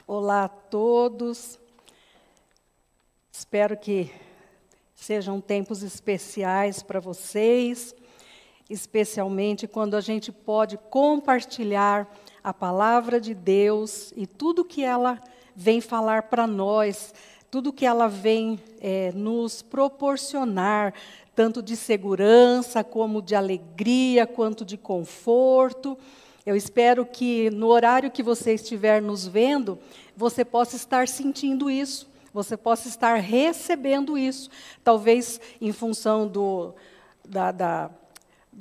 Olá a todos. Espero que sejam tempos especiais para vocês, especialmente quando a gente pode compartilhar a palavra de Deus e tudo que ela vem falar para nós, tudo que ela vem nos proporcionar, tanto de segurança, como de alegria, quanto de conforto. Eu espero que no horário que você estiver nos vendo, você possa estar sentindo isso, você possa estar recebendo isso. Talvez em função do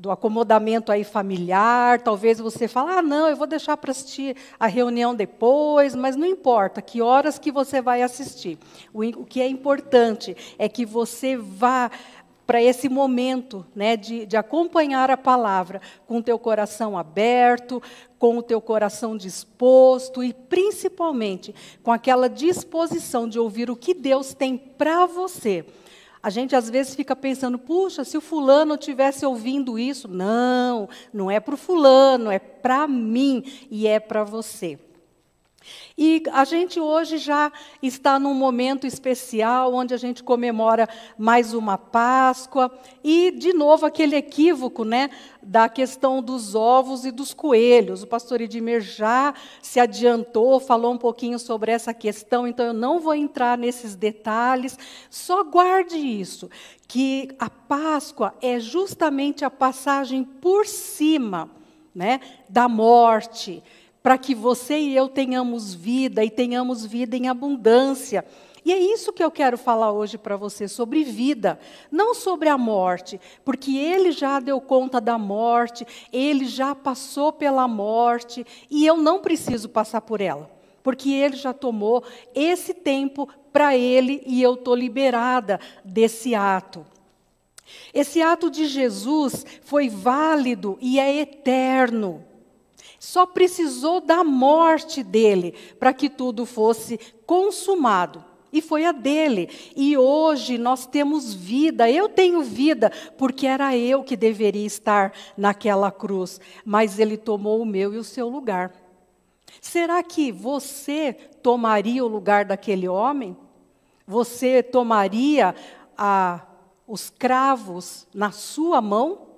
acomodamento aí familiar, talvez você fale, não, eu vou deixar para assistir a reunião depois, mas não importa que horas que você vai assistir. O que é importante é que você vá para esse momento, né, de acompanhar a palavra com o teu coração aberto, com o teu coração disposto e, principalmente, com aquela disposição de ouvir o que Deus tem para você. A gente, às vezes, fica pensando, puxa, se o fulano estivesse ouvindo isso. Não, não é para o fulano, é para mim e é para você. E a gente hoje já está num momento especial, onde a gente comemora mais uma Páscoa, e, de novo, aquele equívoco, né, da questão dos ovos e dos coelhos. O pastor Edmir já se adiantou, falou um pouquinho sobre essa questão, então eu não vou entrar nesses detalhes, só guarde isso, que a Páscoa é justamente a passagem por cima, né, da morte, para que você e eu tenhamos vida, e tenhamos vida em abundância. E é isso que eu quero falar hoje para você, sobre vida, não sobre a morte, porque Ele já deu conta da morte, Ele já passou pela morte, e eu não preciso passar por ela, porque Ele já tomou esse tempo para Ele, e eu estou liberada desse ato. Esse ato de Jesus foi válido e é eterno. Só precisou da morte dele para que tudo fosse consumado. E foi a dele. E hoje nós temos vida, eu tenho vida, porque era eu que deveria estar naquela cruz. Mas ele tomou o meu e o seu lugar. Será que você tomaria o lugar daquele homem? Você tomaria os cravos na sua mão?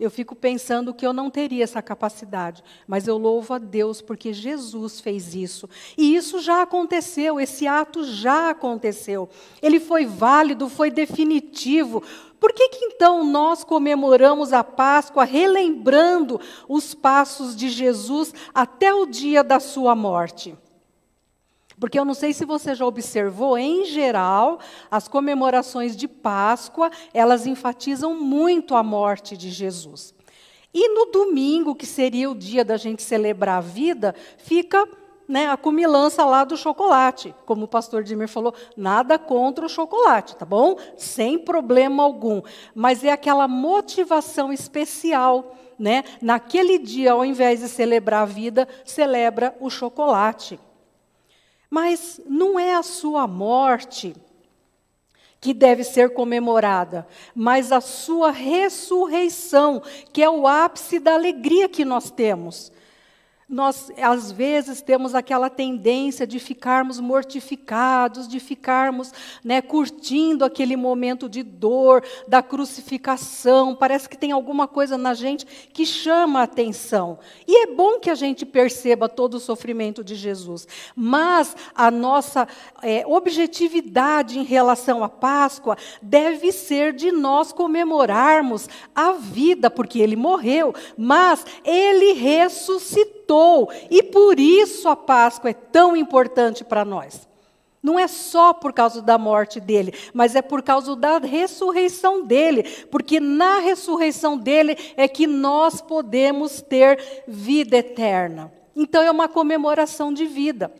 Eu fico pensando que eu não teria essa capacidade, mas eu louvo a Deus porque Jesus fez isso. E isso já aconteceu, esse ato já aconteceu. Ele foi válido, foi definitivo. Por que então nós comemoramos a Páscoa relembrando os passos de Jesus até o dia da sua morte? Porque eu não sei se você já observou, em geral, as comemorações de Páscoa, elas enfatizam muito a morte de Jesus. E no domingo, que seria o dia da gente celebrar a vida, fica, né, a comilança lá do chocolate. Como o pastor Edmir falou, nada contra o chocolate, tá bom? Sem problema algum. Mas é aquela motivação especial, né? Naquele dia, ao invés de celebrar a vida, celebra o chocolate. Mas não é a sua morte que deve ser comemorada, mas a sua ressurreição, que é o ápice da alegria que nós temos. Nós, às vezes, temos aquela tendência de ficarmos mortificados, de ficarmos, né, curtindo aquele momento de dor, da crucificação. Parece que tem alguma coisa na gente que chama a atenção. E é bom que a gente perceba todo o sofrimento de Jesus. Mas a nossa objetividade em relação à Páscoa deve ser de nós comemorarmos a vida, porque Ele morreu, mas Ele ressuscitou. E por isso a Páscoa é tão importante para nós. Não é só por causa da morte dele, mas é por causa da ressurreição dele. Porque na ressurreição dele é que nós podemos ter vida eterna. Então é uma comemoração de vida.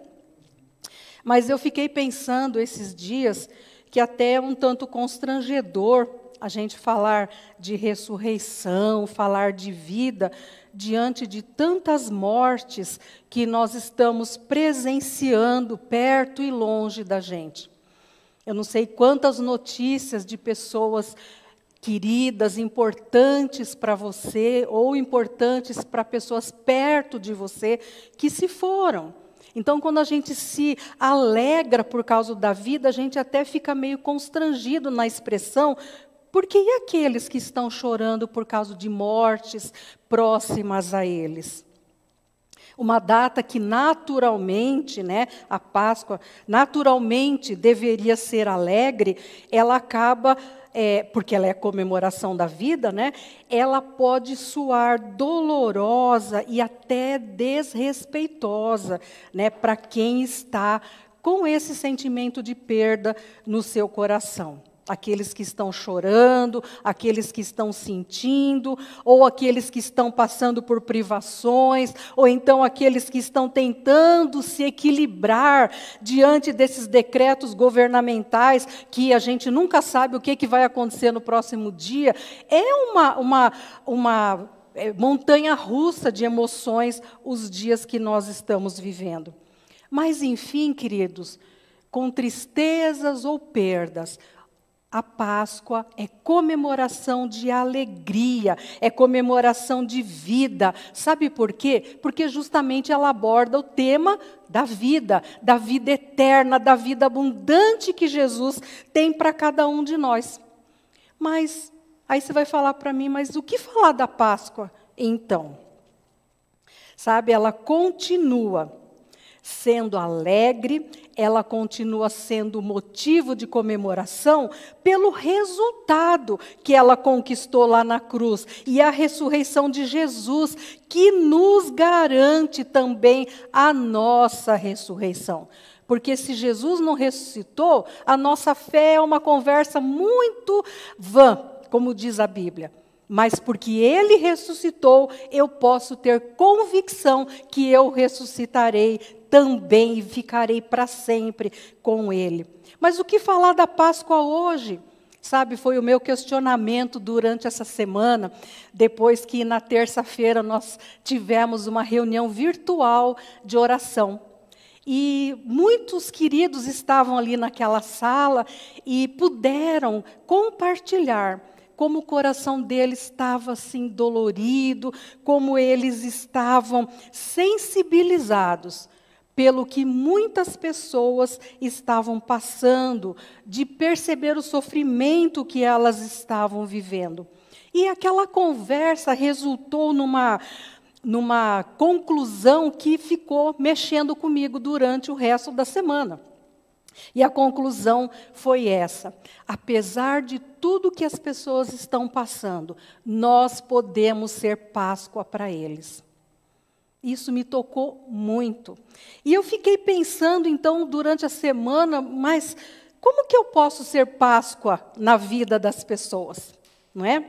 Mas eu fiquei pensando esses dias que até é um tanto constrangedor a gente falar de ressurreição, falar de vida, diante de tantas mortes que nós estamos presenciando perto e longe da gente. Eu não sei quantas notícias de pessoas queridas, importantes para você, ou importantes para pessoas perto de você, que se foram. Então, quando a gente se alegra por causa da vida, a gente até fica meio constrangido na expressão, porque e aqueles que estão chorando por causa de mortes próximas a eles? Uma data que naturalmente, a Páscoa, naturalmente deveria ser alegre, ela acaba, porque ela é a comemoração da vida, ela pode soar dolorosa e até desrespeitosa, para quem está com esse sentimento de perda no seu coração. Aqueles que estão chorando, aqueles que estão sentindo, ou aqueles que estão passando por privações, ou então aqueles que estão tentando se equilibrar diante desses decretos governamentais, que a gente nunca sabe o que vai acontecer no próximo dia. É uma montanha russa de emoções os dias que nós estamos vivendo. Mas, enfim, queridos, com tristezas ou perdas, a Páscoa é comemoração de alegria, é comemoração de vida. Sabe por quê? Porque justamente ela aborda o tema da vida eterna, da vida abundante que Jesus tem para cada um de nós. Mas, aí você vai falar para mim, mas o que falar da Páscoa, então? Sabe, ela continua sendo alegre, ela continua sendo motivo de comemoração pelo resultado que ela conquistou lá na cruz. E a ressurreição de Jesus, que nos garante também a nossa ressurreição. Porque se Jesus não ressuscitou, a nossa fé é uma conversa muito vã, como diz a Bíblia. Mas porque Ele ressuscitou, eu posso ter convicção que eu ressuscitarei também e ficarei para sempre com Ele. Mas o que falar da Páscoa hoje? Sabe, foi o meu questionamento durante essa semana, depois que na terça-feira nós tivemos uma reunião virtual de oração. E muitos queridos estavam ali naquela sala e puderam compartilhar como o coração deles estava assim dolorido, como eles estavam sensibilizados pelo que muitas pessoas estavam passando, de perceber o sofrimento que elas estavam vivendo. E aquela conversa resultou numa conclusão que ficou mexendo comigo durante o resto da semana. E a conclusão foi essa: apesar de tudo que as pessoas estão passando, nós podemos ser Páscoa para eles. Isso me tocou muito. E eu fiquei pensando, então, durante a semana, mas como que eu posso ser Páscoa na vida das pessoas? Não é?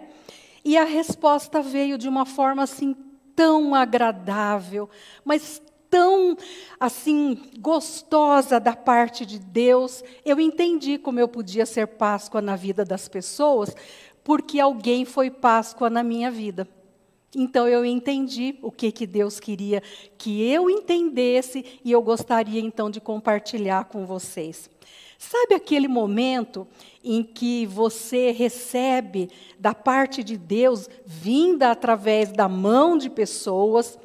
E a resposta veio de uma forma assim tão agradável, mas tão, assim, gostosa da parte de Deus. Eu entendi como eu podia ser Páscoa na vida das pessoas, porque alguém foi Páscoa na minha vida. Então, eu entendi o que Deus queria que eu entendesse, e eu gostaria, então, de compartilhar com vocês. Sabe aquele momento em que você recebe da parte de Deus, vinda através da mão de pessoas?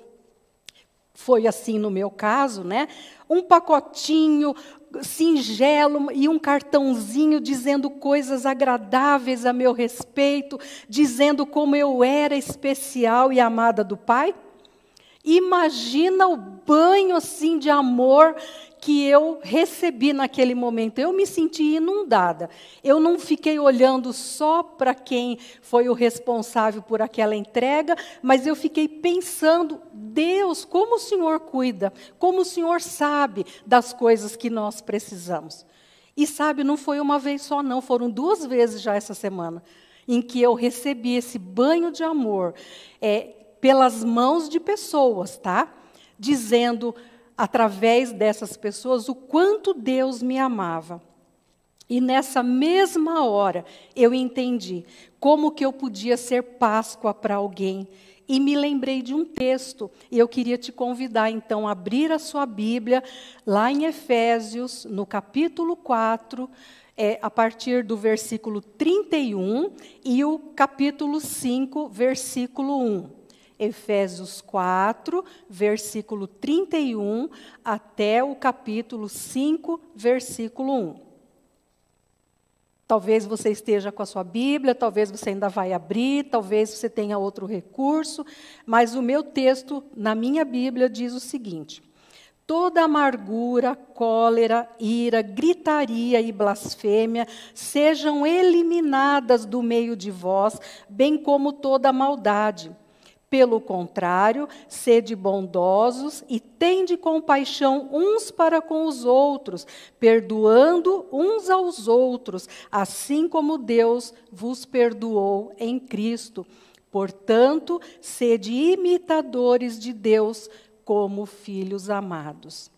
Foi assim no meu caso, um pacotinho singelo e um cartãozinho dizendo coisas agradáveis a meu respeito, dizendo como eu era especial e amada do Pai. Imagina o banho assim de amor que eu recebi naquele momento. Eu me senti inundada. Eu não fiquei olhando só para quem foi o responsável por aquela entrega, mas eu fiquei pensando, Deus, como o Senhor cuida, como o Senhor sabe das coisas que nós precisamos. E sabe, não foi uma vez só não, foram 2 vezes já essa semana, em que eu recebi esse banho de amor, pelas mãos de pessoas, dizendo, através dessas pessoas, o quanto Deus me amava. E nessa mesma hora, eu entendi como que eu podia ser Páscoa para alguém. E me lembrei de um texto, e eu queria te convidar, então, a abrir a sua Bíblia, lá em Efésios, no capítulo 4, a partir do versículo 31, e o capítulo 5, versículo 1. Efésios 4, versículo 31, até o capítulo 5, versículo 1. Talvez você esteja com a sua Bíblia, talvez você ainda vai abrir, talvez você tenha outro recurso, mas o meu texto, na minha Bíblia, diz o seguinte: toda amargura, cólera, ira, gritaria e blasfêmia sejam eliminadas do meio de vós, bem como toda maldade. Pelo contrário, sede bondosos e tende compaixão uns para com os outros, perdoando uns aos outros, assim como Deus vos perdoou em Cristo. Portanto, sede imitadores de Deus como filhos amados.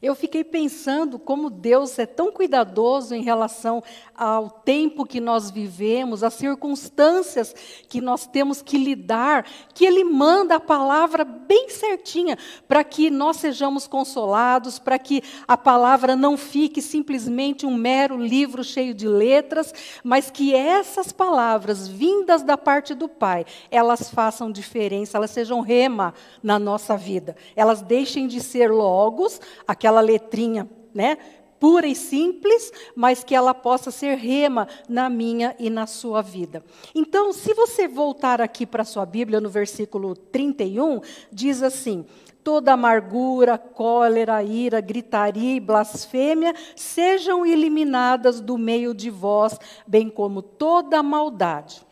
Eu fiquei pensando como Deus é tão cuidadoso em relação ao tempo que nós vivemos, às circunstâncias que nós temos que lidar, que Ele manda a palavra bem certinha, para que nós sejamos consolados, para que a palavra não fique simplesmente um mero livro cheio de letras, mas que essas palavras vindas da parte do Pai, elas façam diferença, elas sejam rema na nossa vida, elas deixem de ser logos, aquela letrinha, né, pura e simples, mas que ela possa ser rema na minha e na sua vida. Então, se você voltar aqui para a sua Bíblia, no versículo 31, diz assim: toda amargura, cólera, ira, gritaria e blasfêmia sejam eliminadas do meio de vós, bem como toda maldade.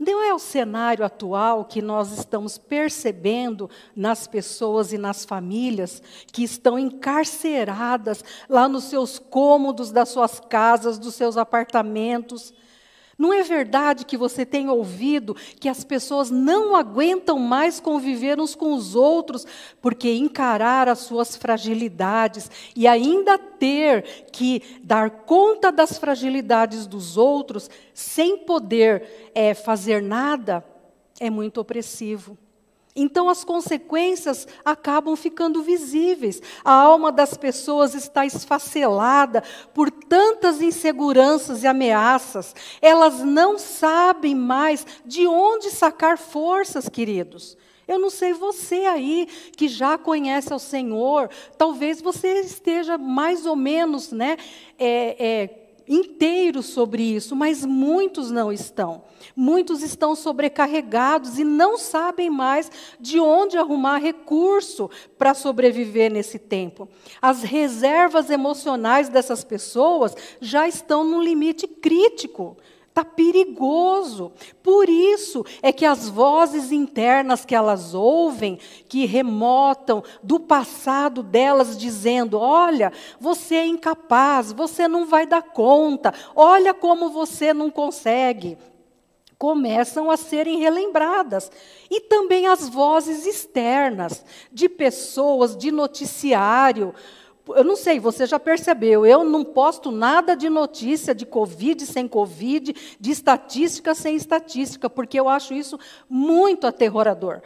Não é o cenário atual que nós estamos percebendo nas pessoas e nas famílias que estão encarceradas lá nos seus cômodos das suas casas, dos seus apartamentos? Não é verdade que você tem ouvido que as pessoas não aguentam mais conviver uns com os outros, porque encarar as suas fragilidades e ainda ter que dar conta das fragilidades dos outros, sem poder fazer nada, é muito opressivo. Então as consequências acabam ficando visíveis. A alma das pessoas está esfacelada por tantas inseguranças e ameaças. Elas não sabem mais de onde sacar forças, queridos. Eu não sei você aí que já conhece ao Senhor, talvez você esteja mais ou menos, inteiro sobre isso, mas muitos não estão. Muitos estão sobrecarregados e não sabem mais de onde arrumar recurso para sobreviver nesse tempo. As reservas emocionais dessas pessoas já estão no limite crítico. Está perigoso. Por isso é que as vozes internas que elas ouvem, que remotam do passado delas, dizendo: olha, você é incapaz, você não vai dar conta, olha como você não consegue, começam a serem relembradas. E também as vozes externas, de pessoas, de noticiário. Eu não sei, você já percebeu, eu não posto nada de notícia de Covid sem Covid, de estatística sem estatística, porque eu acho isso muito aterrorador.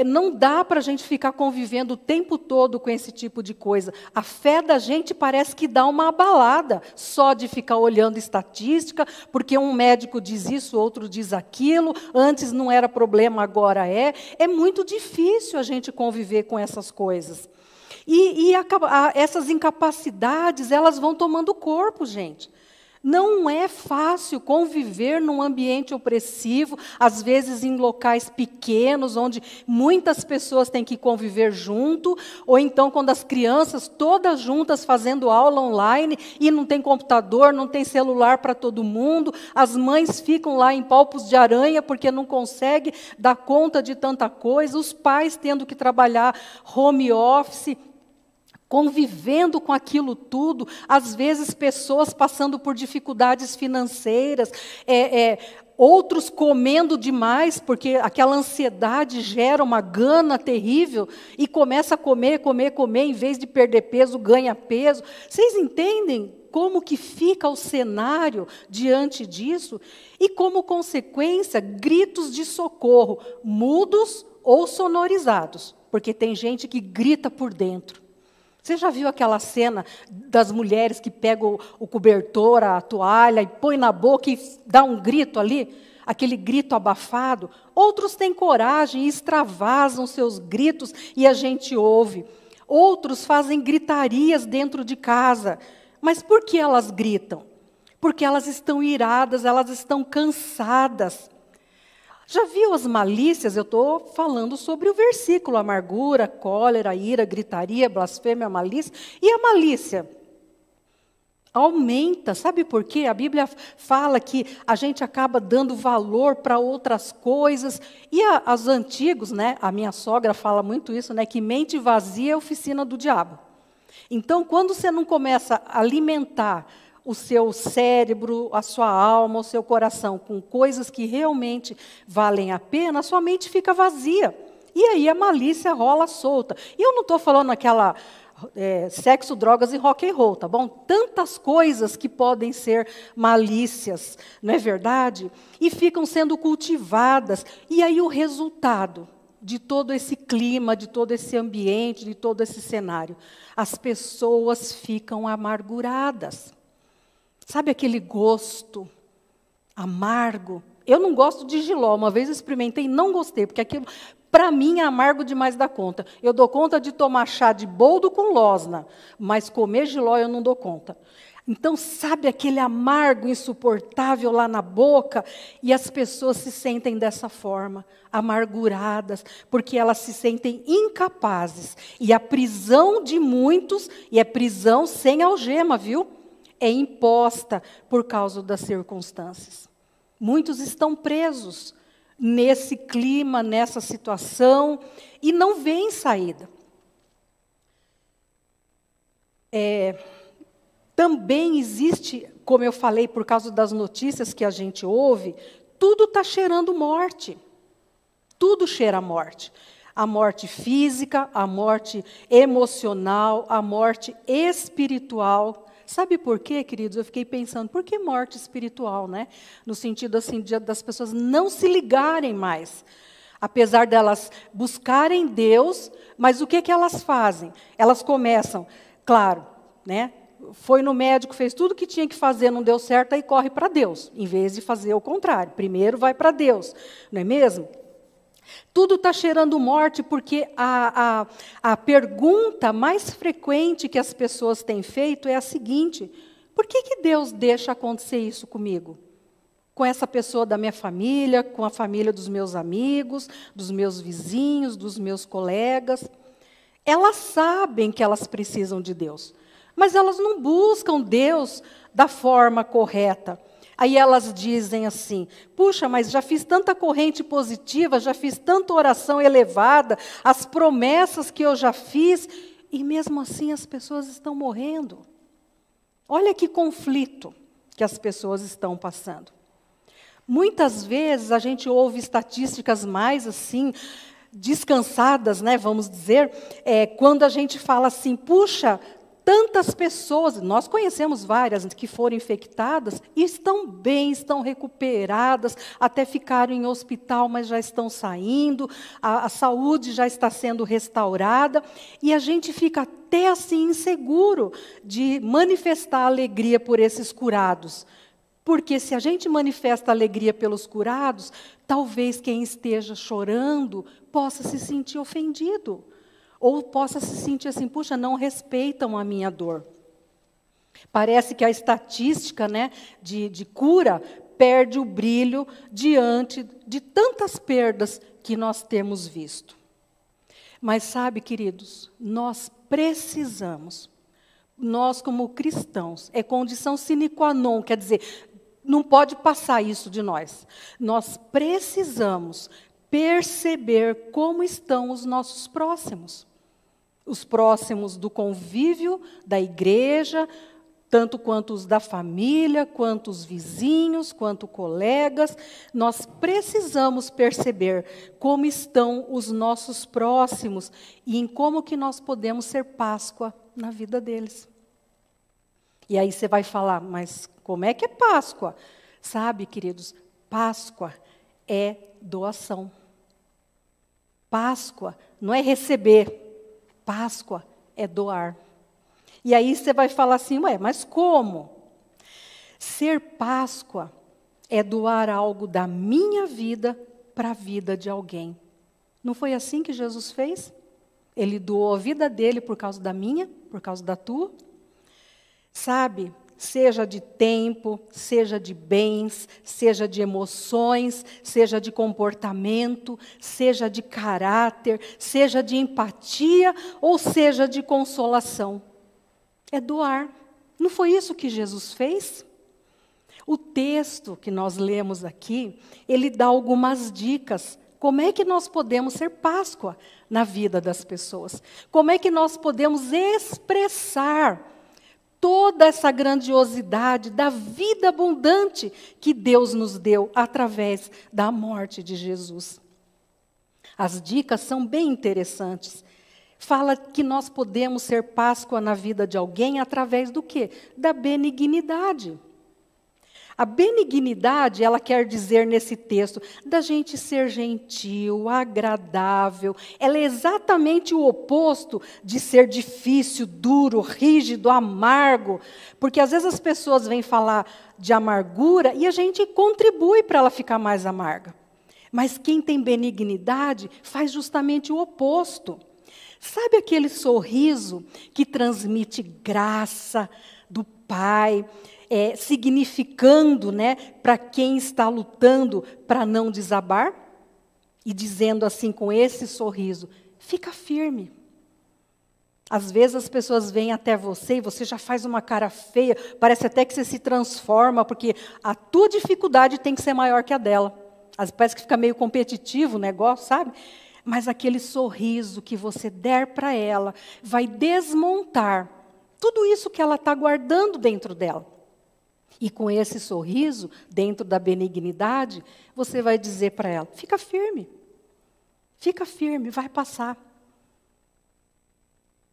Não dá para a gente ficar convivendo o tempo todo com esse tipo de coisa. A fé da gente parece que dá uma abalada, só de ficar olhando estatística, porque um médico diz isso, outro diz aquilo, antes não era problema, agora é. É muito difícil a gente conviver com essas coisas. Essas incapacidades, elas vão tomando corpo, gente. Não é fácil conviver num ambiente opressivo, às vezes em locais pequenos, onde muitas pessoas têm que conviver junto, ou então quando as crianças todas juntas fazendo aula online, e não tem computador, não tem celular para todo mundo, as mães ficam lá em palpos de aranha porque não conseguem dar conta de tanta coisa, os pais tendo que trabalhar home office, convivendo com aquilo tudo, às vezes pessoas passando por dificuldades financeiras, outros comendo demais, porque aquela ansiedade gera uma gana terrível, e começa a comer, em vez de perder peso, ganha peso. Vocês entendem como que fica o cenário diante disso? E como consequência, gritos de socorro, mudos ou sonorizados, porque tem gente que grita por dentro. Você já viu aquela cena das mulheres que pegam o cobertor, a toalha, e põe na boca e dá um grito ali? aquele grito abafado. Outros têm coragem e extravasam seus gritos e a gente ouve. Outros fazem gritarias dentro de casa. Mas por que elas gritam? Porque elas estão iradas, elas estão cansadas. Já viu as malícias? Eu estou falando sobre o versículo: amargura, cólera, ira, gritaria, blasfêmia, malícia. E a malícia? Aumenta. Sabe por quê? A Bíblia fala que a gente acaba dando valor para outras coisas. E os antigos, né? A minha sogra fala muito isso, né? Que mente vazia é oficina do diabo. Então, quando você não começa a alimentar o seu cérebro, a sua alma, o seu coração com coisas que realmente valem a pena, a sua mente fica vazia. E aí a malícia rola solta. E eu não estou falando aquela sexo, drogas e rock and roll, tá bom? Tantas coisas que podem ser malícias, não é verdade? E ficam sendo cultivadas. E aí o resultado de todo esse clima, de todo esse ambiente, de todo esse cenário, as pessoas ficam amarguradas. Sabe aquele gosto amargo? Eu não gosto de jiló. Uma vez eu experimentei e não gostei, porque aquilo, para mim, é amargo demais da conta. Eu dou conta de tomar chá de boldo com losna, mas comer jiló eu não dou conta. Então, sabe aquele amargo insuportável lá na boca? E as pessoas se sentem dessa forma, amarguradas, porque elas se sentem incapazes. E a prisão de muitos, e é prisão sem algema, viu? É imposta por causa das circunstâncias. Muitos estão presos nesse clima, nessa situação, e não veem saída. Também existe, como eu falei, por causa das notícias que a gente ouve, tudo está cheirando morte. Tudo cheira morte. A morte física, a morte emocional, a morte espiritual. Sabe por quê, queridos? Eu fiquei pensando, por que morte espiritual, né? No sentido assim, das pessoas não se ligarem mais. Apesar delas buscarem Deus, mas o que elas fazem? Elas começam, claro, né? Foi no médico, fez tudo o que tinha que fazer, não deu certo, aí corre para Deus, em vez de fazer o contrário. Primeiro vai para Deus, não é mesmo? Tudo está cheirando morte, porque a pergunta mais frequente que as pessoas têm feito é a seguinte: por que Deus deixa acontecer isso comigo? Com essa pessoa da minha família, com a família dos meus amigos, dos meus vizinhos, dos meus colegas. Elas sabem que elas precisam de Deus, mas elas não buscam Deus da forma correta. Aí elas dizem assim: puxa, mas já fiz tanta corrente positiva, já fiz tanta oração elevada, as promessas que eu já fiz, e mesmo assim as pessoas estão morrendo. Olha que conflito que as pessoas estão passando. Muitas vezes a gente ouve estatísticas mais assim, descansadas, né, vamos dizer, quando a gente fala assim: puxa, tantas pessoas, nós conhecemos várias que foram infectadas e estão bem, estão recuperadas, até ficaram em hospital, mas já estão saindo, a saúde já está sendo restaurada, e a gente fica até assim inseguro de manifestar alegria por esses curados. Porque se a gente manifesta alegria pelos curados, talvez quem esteja chorando possa se sentir ofendido. Ou possa se sentir assim: puxa, não respeitam a minha dor. Parece que a estatística, né, de cura perde o brilho diante de tantas perdas que nós temos visto. Mas sabe, queridos, nós precisamos, nós como cristãos, é condição sine qua non, quer dizer, não pode passar isso de nós. Nós precisamos perceber como estão os nossos próximos. Os próximos do convívio, da igreja, tanto quanto os da família, quanto os vizinhos, quanto colegas. Nós precisamos perceber como estão os nossos próximos e em como que nós podemos ser Páscoa na vida deles. E aí você vai falar: mas como é que é Páscoa? Sabe, queridos, Páscoa é doação. Páscoa não é receber. Páscoa é doar. E aí você vai falar assim: ué, mas como? Ser Páscoa é doar algo da minha vida para a vida de alguém. Não foi assim que Jesus fez? Ele doou a vida dele por causa da minha, por causa da tua. Sabe, seja de tempo, seja de bens, seja de emoções, seja de comportamento, seja de caráter, seja de empatia ou seja de consolação. É doar. Não foi isso que Jesus fez? O texto que nós lemos aqui, ele dá algumas dicas. Como é que nós podemos ser Páscoa na vida das pessoas? Como é que nós podemos expressar toda essa grandiosidade da vida abundante que Deus nos deu através da morte de Jesus? As dicas são bem interessantes. Fala que nós podemos ser Páscoa na vida de alguém através do quê? Da benignidade. A benignidade, ela quer dizer nesse texto, da gente ser gentil, agradável. Ela é exatamente o oposto de ser difícil, duro, rígido, amargo. Porque às vezes as pessoas vêm falar de amargura e a gente contribui para ela ficar mais amarga. Mas quem tem benignidade faz justamente o oposto. Sabe aquele sorriso que transmite graça do Pai, significando, para quem está lutando para não desabar? E dizendo assim com esse sorriso, fica firme. Às vezes as pessoas vêm até você e você já faz uma cara feia, parece até que você se transforma, porque a tua dificuldade tem que ser maior que a dela. Parece que fica meio competitivo o negócio, sabe? Mas aquele sorriso que você der para ela vai desmontar tudo isso que ela está guardando dentro dela. E com esse sorriso, dentro da benignidade, você vai dizer para ela, fica firme, vai passar.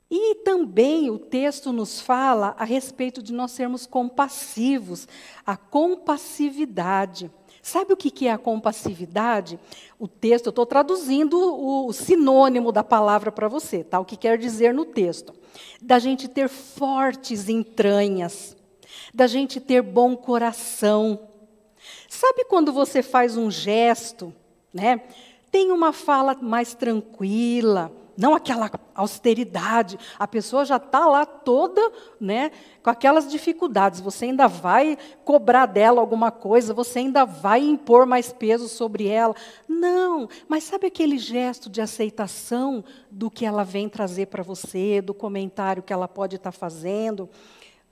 E também o texto nos fala a respeito de nós sermos compassivos, a compassividade. Sabe o que é a compassividade? O texto, eu estou traduzindo o sinônimo da palavra para você, tá? O que quer dizer no texto. Da gente ter fortes entranhas, da gente ter bom coração. Sabe quando você faz um gesto, tem uma fala mais tranquila, não aquela austeridade, a pessoa já está lá toda, com aquelas dificuldades, você ainda vai cobrar dela alguma coisa, você ainda vai impor mais peso sobre ela. Não, mas sabe aquele gesto de aceitação do que ela vem trazer para você, do comentário que ela pode estar fazendo?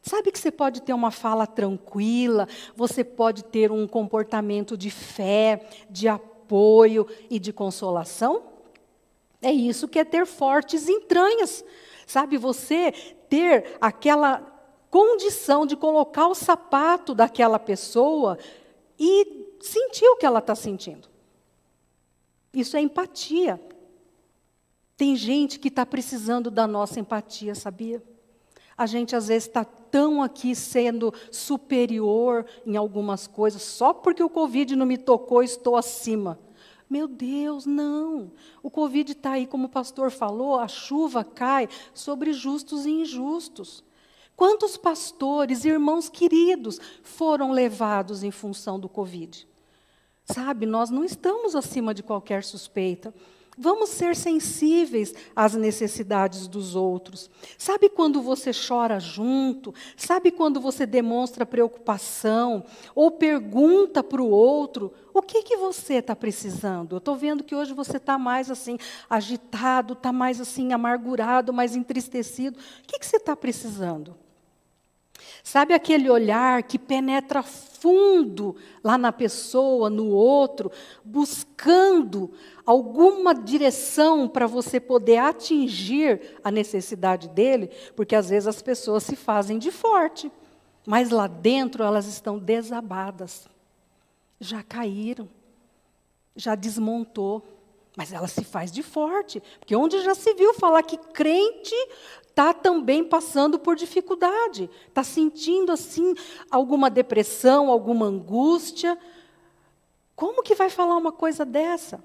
Sabe que você pode ter uma fala tranquila, você pode ter um comportamento de fé, de apoio e de consolação? É isso que é ter fortes entranhas. Sabe, você ter aquela condição de colocar o sapato daquela pessoa e sentir o que ela está sentindo. Isso é empatia. Tem gente que está precisando da nossa empatia, sabia? A gente, às vezes, está tão aqui sendo superior em algumas coisas, só porque o Covid não me tocou, estou acima. Meu Deus, não. O Covid está aí, como o pastor falou, a chuva cai sobre justos e injustos. Quantos pastores, irmãos queridos, foram levados em função do Covid? Sabe, nós não estamos acima de qualquer suspeita. Vamos ser sensíveis às necessidades dos outros. Sabe quando você chora junto? Sabe quando você demonstra preocupação? Ou pergunta para o outro, o que você está precisando? Eu estou vendo que hoje você está mais assim, agitado, está mais assim, amargurado, mais entristecido. O que você está precisando? Sabe aquele olhar que penetra fundo lá na pessoa, no outro, buscando alguma direção para você poder atingir a necessidade dele? Porque às vezes as pessoas se fazem de forte, mas lá dentro elas estão desabadas. Já caíram, já desmontou, mas ela se faz de forte. Porque onde já se viu falar que crente está também passando por dificuldade, está sentindo assim alguma depressão, alguma angústia. Como que vai falar uma coisa dessa?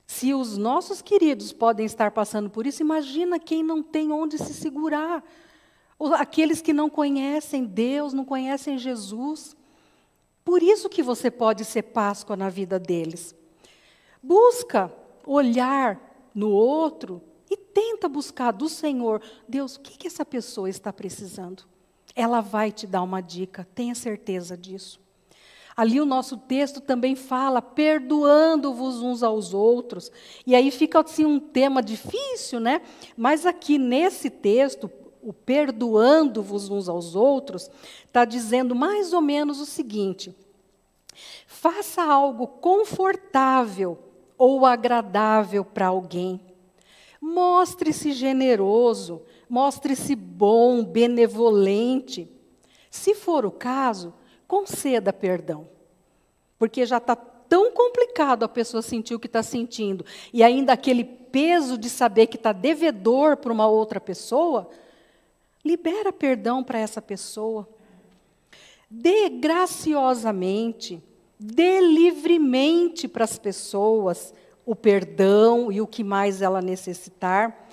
Se os nossos queridos podem estar passando por isso, imagina quem não tem onde se segurar. Aqueles que não conhecem Deus, não conhecem Jesus. Por isso que você pode ser Páscoa na vida deles. Busca olhar no outro e tenta buscar do Senhor, Deus, o que essa pessoa está precisando? Ela vai te dar uma dica, tenha certeza disso. Ali o nosso texto também fala, perdoando-vos uns aos outros. E aí fica assim um tema difícil, né? Mas aqui nesse texto, o perdoando-vos uns aos outros, está dizendo mais ou menos o seguinte: faça algo confortável ou agradável para alguém. Mostre-se generoso, mostre-se bom, benevolente. Se for o caso, conceda perdão. Porque já está tão complicado a pessoa sentir o que está sentindo, e ainda aquele peso de saber que está devedor para uma outra pessoa, libera perdão para essa pessoa. Dê graciosamente, dê livremente para as pessoas o perdão e o que mais ela necessitar.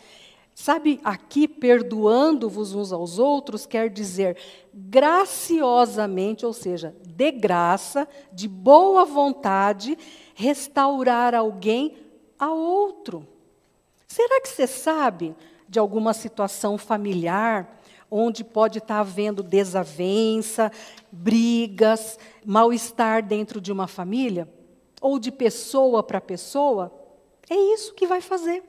Sabe, aqui, perdoando-vos uns aos outros, quer dizer graciosamente, ou seja, de graça, de boa vontade, restaurar alguém a outro. Será que você sabe de alguma situação familiar onde pode estar havendo desavença, brigas, mal-estar dentro de uma família? Ou de pessoa para pessoa? É isso que vai fazer.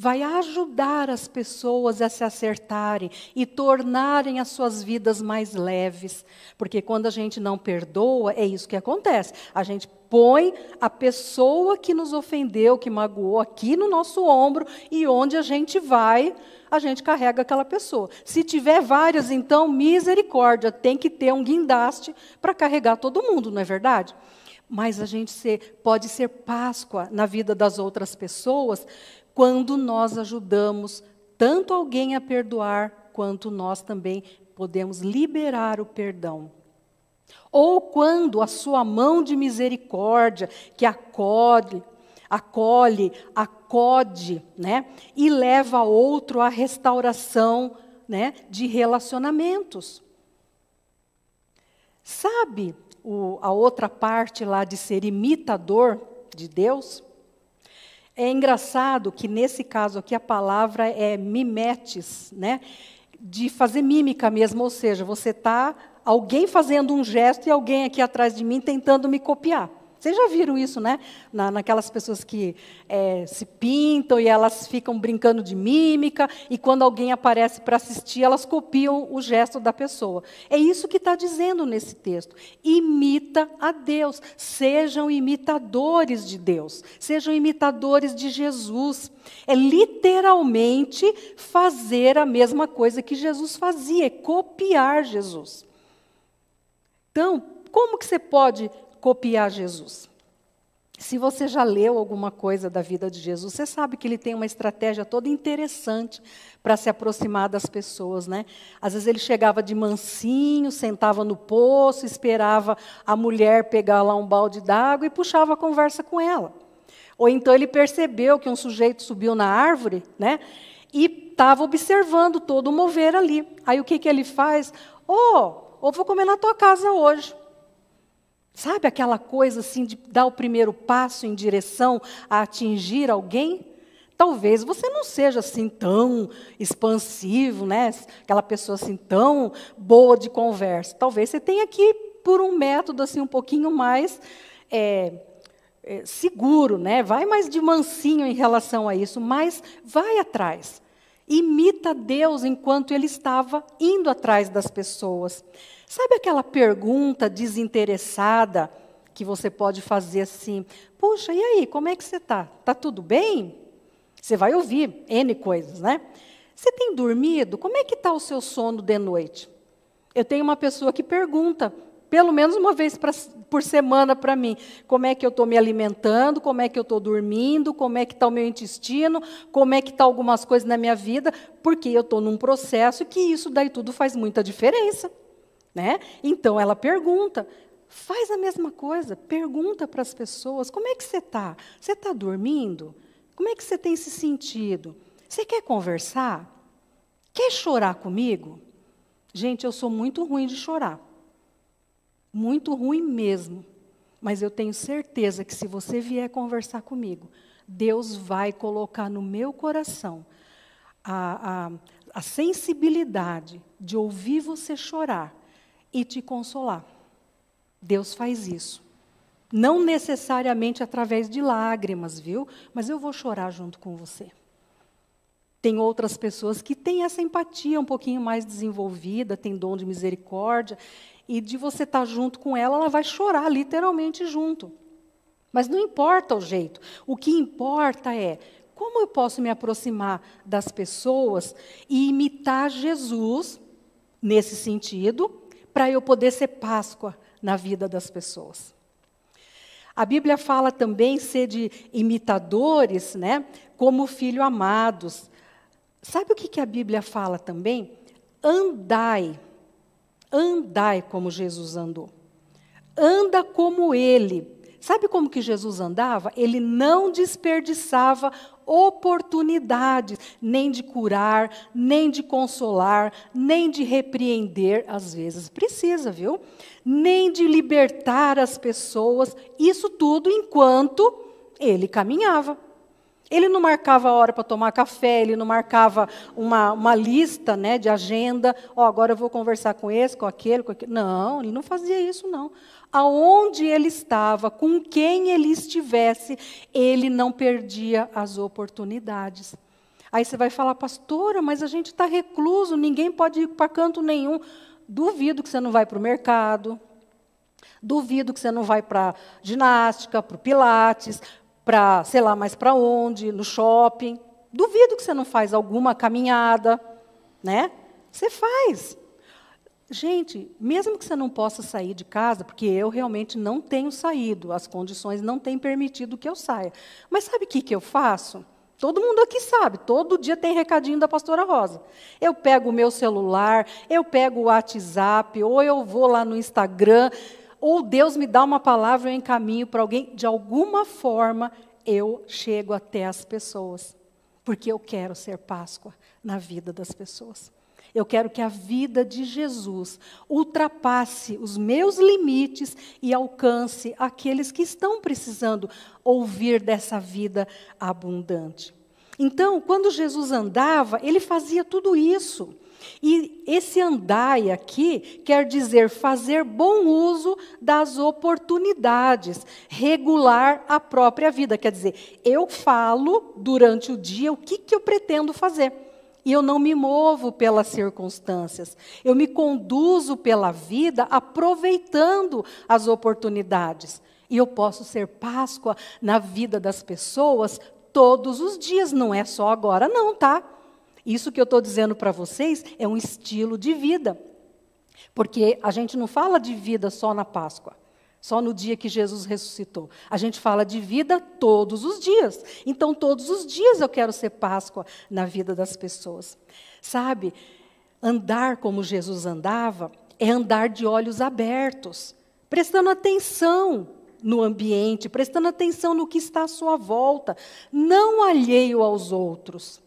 Vai ajudar as pessoas a se acertarem e tornarem as suas vidas mais leves. Porque quando a gente não perdoa, é isso que acontece. A gente põe a pessoa que nos ofendeu, que magoou, aqui no nosso ombro, e onde a gente vai, a gente carrega aquela pessoa. Se tiver várias, então, misericórdia, tem que ter um guindaste para carregar todo mundo, não é verdade? Mas a gente pode ser Páscoa na vida das outras pessoas, quando nós ajudamos tanto alguém a perdoar, quanto nós também podemos liberar o perdão. Ou quando a sua mão de misericórdia, que acode, né, e leva outro à restauração, né, de relacionamentos. Sabe a outra parte lá de ser imitador de Deus? É engraçado que, nesse caso aqui, a palavra é mimetes, né? De fazer mímica mesmo, ou seja, você está alguém fazendo um gesto e alguém aqui atrás de mim tentando me copiar. Vocês já viram isso, né? Naquelas pessoas que se pintam e elas ficam brincando de mímica, e quando alguém aparece para assistir, elas copiam o gesto da pessoa. É isso que está dizendo nesse texto. Imita a Deus. Sejam imitadores de Deus. Sejam imitadores de Jesus. É literalmente fazer a mesma coisa que Jesus fazia, é copiar Jesus. Então, como que você pode copiar Jesus? Se você já leu alguma coisa da vida de Jesus, você sabe que ele tem uma estratégia toda interessante para se aproximar das pessoas, né? Às vezes ele chegava de mansinho, sentava no poço, esperava a mulher pegar lá um balde d'água e puxava a conversa com ela. Ou então ele percebeu que um sujeito subiu na árvore, né? E estava observando todo o mover ali. Aí o que ele faz? Eu vou comer na tua casa hoje. Sabe aquela coisa assim de dar o primeiro passo em direção a atingir alguém? Talvez você não seja assim tão expansivo, né? Aquela pessoa assim tão boa de conversa. Talvez você tenha que ir por um método assim um pouquinho mais seguro, né? Vai mais de mansinho em relação a isso, mas vai atrás. Imita Deus enquanto ele estava indo atrás das pessoas. Sabe aquela pergunta desinteressada que você pode fazer assim: puxa, e aí, como é que você está? Está tudo bem? Você vai ouvir N coisas, né? Você tem dormido? Como é que está o seu sono de noite? Eu tenho uma pessoa que pergunta, pelo menos uma vez por semana para mim, como é que eu estou me alimentando, como é que eu estou dormindo, como é que está o meu intestino, como é que está algumas coisas na minha vida, porque eu estou num processo que isso daí tudo faz muita diferença. Né? Então, ela pergunta, faz a mesma coisa, pergunta para as pessoas, como é que você está? Você está dormindo? Como é que você tem se sentido? Você quer conversar? Quer chorar comigo? Gente, eu sou muito ruim de chorar. muito ruim mesmo. Mas eu tenho certeza que se você vier conversar comigo, Deus vai colocar no meu coração a sensibilidade de ouvir você chorar e te consolar. Deus faz isso. Não necessariamente através de lágrimas, viu? Mas eu vou chorar junto com você. Tem outras pessoas que têm essa empatia um pouquinho mais desenvolvida, tem dom de misericórdia, e de você estar junto com ela, ela vai chorar literalmente junto. Mas não importa o jeito. O que importa é como eu posso me aproximar das pessoas e imitar Jesus, nesse sentido, para eu poder ser Páscoa na vida das pessoas. A Bíblia fala também ser de imitadores, né, como filhos amados. Sabe o que a Bíblia fala também? Andai como Jesus andou. Anda como Ele. Sabe como que Jesus andava? Ele não desperdiçava oportunidades, nem de curar, nem de consolar, nem de repreender, às vezes precisa, viu? Nem de libertar as pessoas, isso tudo enquanto ele caminhava. Ele não marcava a hora para tomar café, ele não marcava uma lista, né, de agenda, agora eu vou conversar com esse, com aquele. Não, ele não fazia isso, não. Aonde ele estava, com quem ele estivesse, ele não perdia as oportunidades. Aí você vai falar, pastora, mas a gente está recluso, ninguém pode ir para canto nenhum. Duvido que você não vai para o mercado, duvido que você não vai para ginástica, para o pilates, para, sei lá, mais para onde, no shopping. Duvido que você não faz alguma caminhada, né? Você faz. Gente, mesmo que você não possa sair de casa, porque eu realmente não tenho saído, as condições não têm permitido que eu saia. Mas sabe o que eu faço? Todo mundo aqui sabe, todo dia tem recadinho da pastora Rosa. Eu pego o meu celular, eu pego o WhatsApp, ou eu vou lá no Instagram, ou Deus me dá uma palavra, eu encaminho para alguém. De alguma forma, eu chego até as pessoas, porque eu quero ser Páscoa na vida das pessoas. Eu quero que a vida de Jesus ultrapasse os meus limites e alcance aqueles que estão precisando ouvir dessa vida abundante. Então, quando Jesus andava, ele fazia tudo isso. E esse andai aqui quer dizer fazer bom uso das oportunidades, regular a própria vida. Quer dizer, eu falo durante o dia o que eu pretendo fazer. E eu não me movo pelas circunstâncias. Eu me conduzo pela vida aproveitando as oportunidades. E eu posso ser Páscoa na vida das pessoas todos os dias, não é só agora não, tá? Isso que eu estou dizendo para vocês é um estilo de vida. Porque a gente não fala de vida só na Páscoa, só no dia que Jesus ressuscitou. A gente fala de vida todos os dias. Então, todos os dias eu quero ser Páscoa na vida das pessoas. Sabe, andar como Jesus andava é andar de olhos abertos, prestando atenção no ambiente, prestando atenção no que está à sua volta, não alheio aos outros.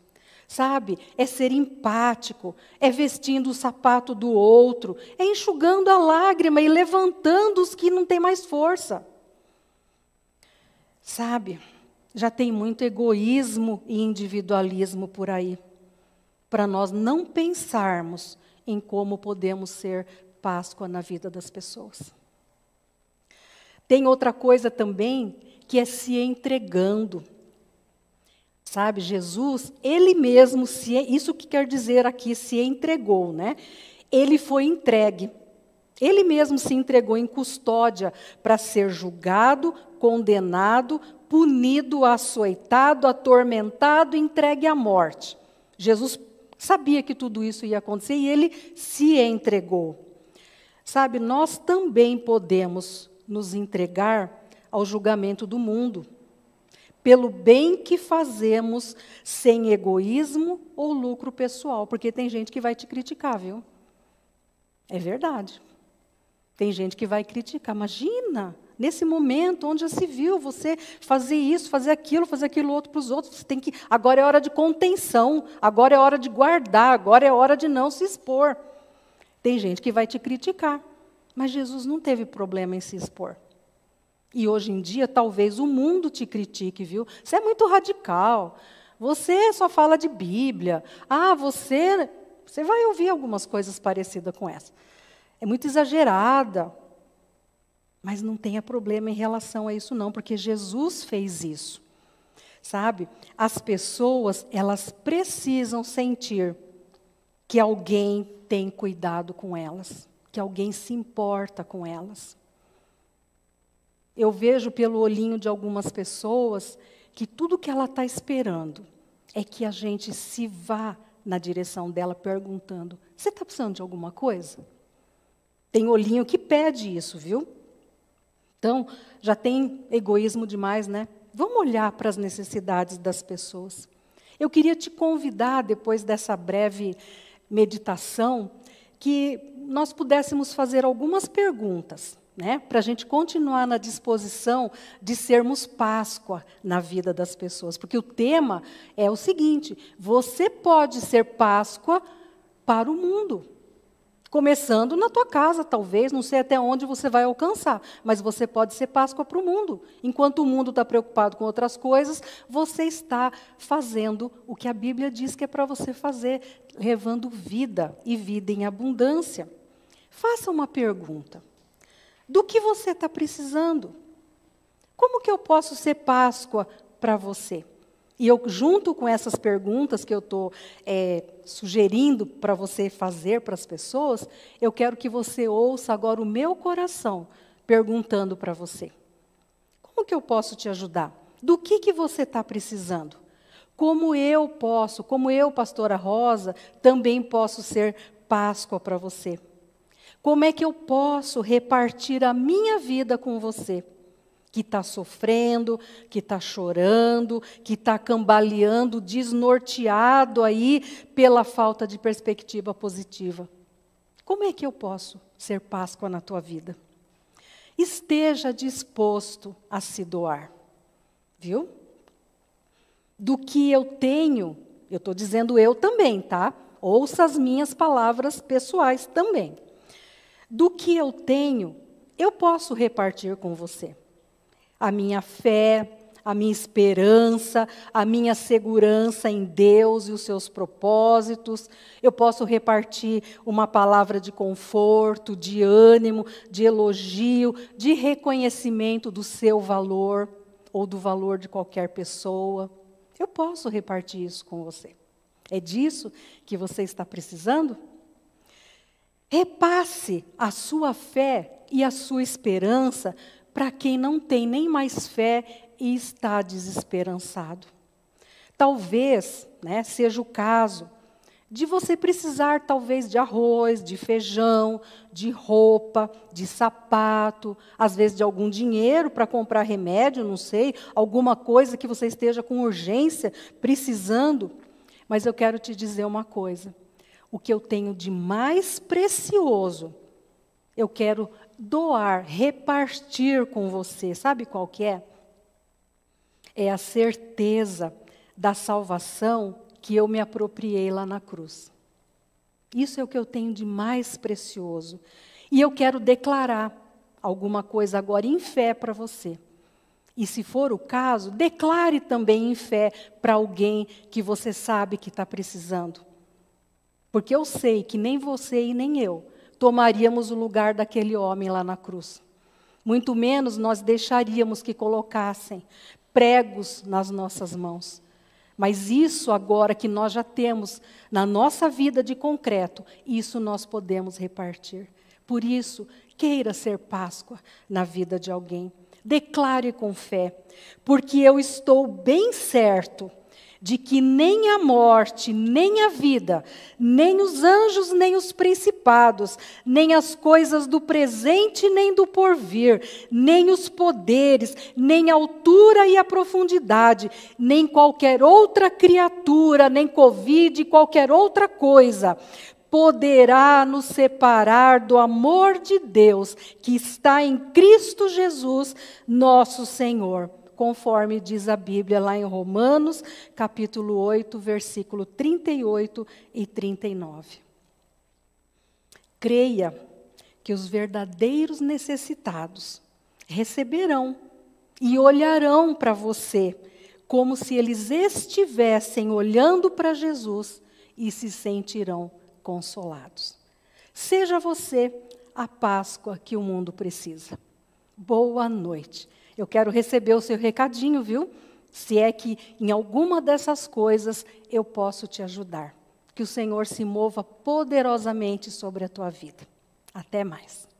Sabe, é ser empático, é vestindo o sapato do outro, é enxugando a lágrima e levantando os que não têm mais força. Sabe, já tem muito egoísmo e individualismo por aí, para nós não pensarmos em como podemos ser Páscoa na vida das pessoas. Tem outra coisa também, que é se entregando. Sabe, Jesus, ele mesmo, isso que quer dizer aqui, se entregou, né? Ele foi entregue. Ele mesmo se entregou em custódia para ser julgado, condenado, punido, açoitado, atormentado, entregue à morte. Jesus sabia que tudo isso ia acontecer e ele se entregou. Sabe, nós também podemos nos entregar ao julgamento do mundo, pelo bem que fazemos, sem egoísmo ou lucro pessoal. Porque tem gente que vai te criticar, viu? É verdade. Tem gente que vai criticar. Imagina, nesse momento onde já se viu você fazer isso, fazer aquilo outro para os outros. Você tem que, agora é hora de contenção, agora é hora de guardar, agora é hora de não se expor. Tem gente que vai te criticar. Mas Jesus não teve problema em se expor. E hoje em dia, talvez o mundo te critique, viu? Você é muito radical. Você só fala de Bíblia. Você vai ouvir algumas coisas parecidas com essa. É muito exagerada. Mas não tenha problema em relação a isso não, porque Jesus fez isso. Sabe? As pessoas, elas precisam sentir que alguém tem cuidado com elas, que alguém se importa com elas. Eu vejo pelo olhinho de algumas pessoas que tudo que ela está esperando é que a gente se vá na direção dela perguntando: você está precisando de alguma coisa? Tem olhinho que pede isso, viu? Então, já tem egoísmo demais, né? Vamos olhar para as necessidades das pessoas. Eu queria te convidar, depois dessa breve meditação, que nós pudéssemos fazer algumas perguntas, né? Para a gente continuar na disposição de sermos Páscoa na vida das pessoas. Porque o tema é o seguinte: você pode ser Páscoa para o mundo. Começando na tua casa, talvez, não sei até onde você vai alcançar, mas você pode ser Páscoa para o mundo. Enquanto o mundo está preocupado com outras coisas, você está fazendo o que a Bíblia diz que é para você fazer, levando vida e vida em abundância. Faça uma pergunta: do que você está precisando? Como que eu posso ser Páscoa para você? E eu, junto com essas perguntas que eu estou sugerindo para você fazer para as pessoas, eu quero que você ouça agora o meu coração perguntando para você: como que eu posso te ajudar? Do que você está precisando? Como eu, pastora Rosa, também posso ser Páscoa para você? Como é que eu posso repartir a minha vida com você? Que está sofrendo, que está chorando, que está cambaleando, desnorteado aí pela falta de perspectiva positiva. Como é que eu posso ser Páscoa na tua vida? Esteja disposto a se doar, viu? Do que eu tenho, eu estou dizendo eu também, tá? Ouça as minhas palavras pessoais também. Do que eu tenho, eu posso repartir com você. A minha fé, a minha esperança, a minha segurança em Deus e os seus propósitos. Eu posso repartir uma palavra de conforto, de ânimo, de elogio, de reconhecimento do seu valor ou do valor de qualquer pessoa. Eu posso repartir isso com você. É disso que você está precisando? Repasse a sua fé e a sua esperança para quem não tem nem mais fé e está desesperançado. Talvez, né, seja o caso de você precisar, talvez, de arroz, de feijão, de roupa, de sapato, às vezes de algum dinheiro para comprar remédio, não sei, alguma coisa que você esteja com urgência, precisando. Mas eu quero te dizer uma coisa: o que eu tenho de mais precioso, eu quero doar, repartir com você. Sabe qual que é? É a certeza da salvação que eu me apropriei lá na cruz. Isso é o que eu tenho de mais precioso. E eu quero declarar alguma coisa agora em fé para você. E se for o caso, declare também em fé para alguém que você sabe que está precisando. Porque eu sei que nem você e nem eu tomaríamos o lugar daquele homem lá na cruz. Muito menos nós deixaríamos que colocassem pregos nas nossas mãos. Mas isso agora que nós já temos na nossa vida de concreto, isso nós podemos repartir. Por isso, queira ser Páscoa na vida de alguém. Declare com fé, porque eu estou bem certo de que nem a morte, nem a vida, nem os anjos, nem os principados, nem as coisas do presente, nem do porvir, nem os poderes, nem a altura e a profundidade, nem qualquer outra criatura, nem Covid, qualquer outra coisa, poderá nos separar do amor de Deus que está em Cristo Jesus, nosso Senhor. Conforme diz a Bíblia lá em Romanos, capítulo 8, versículo 38 e 39. Creia que os verdadeiros necessitados receberão e olharão para você como se eles estivessem olhando para Jesus e se sentirão consolados. Seja você a Páscoa que o mundo precisa. Boa noite. Eu quero receber o seu recadinho, viu? Se é que em alguma dessas coisas eu posso te ajudar. Que o Senhor se mova poderosamente sobre a tua vida. Até mais.